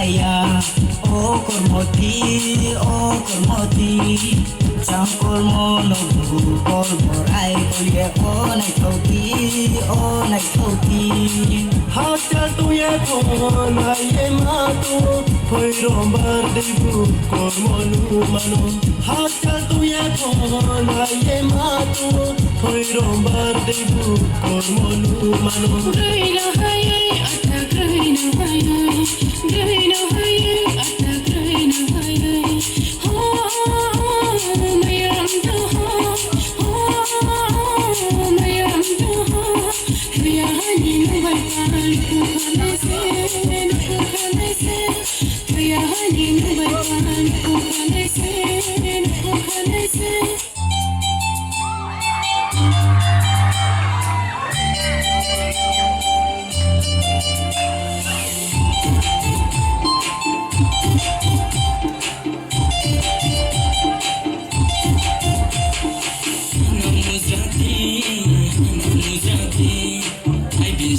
maya o kormoti Jangkul mono buku kol morai kuliah o naik tauti Haja tu ye kona ye matu Hoi rombar debu kor monu manu Haja tu ye kona ye matu Hoi rombar debu kor monu manu Graina hai atta graina hai graina hai atta graina hai mayam to mayam to ya hani no bai pal ko khane se ya hani no bai pal ko khane se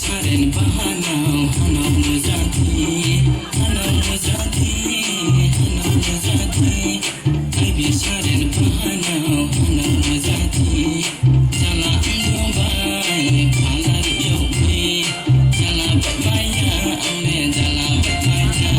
Saren bahanau hanau muzati ai bi saren bahanau hanau muzati jala ambai kalar yobi jala babaya ame jala babaya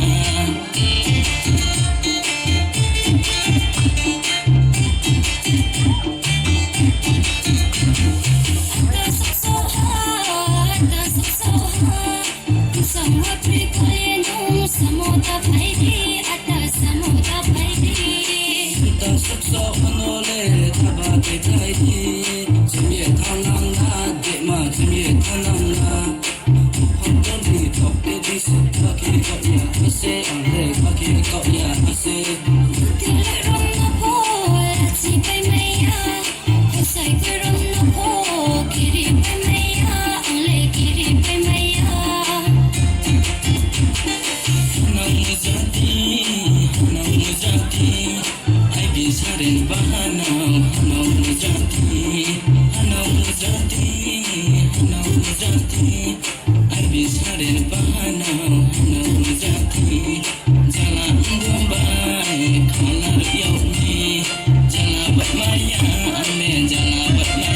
Saren bahanau hanau muzati ai bi saren bahanau hanau muzati jala ambai kalar yobi jala babaya ame jala babaya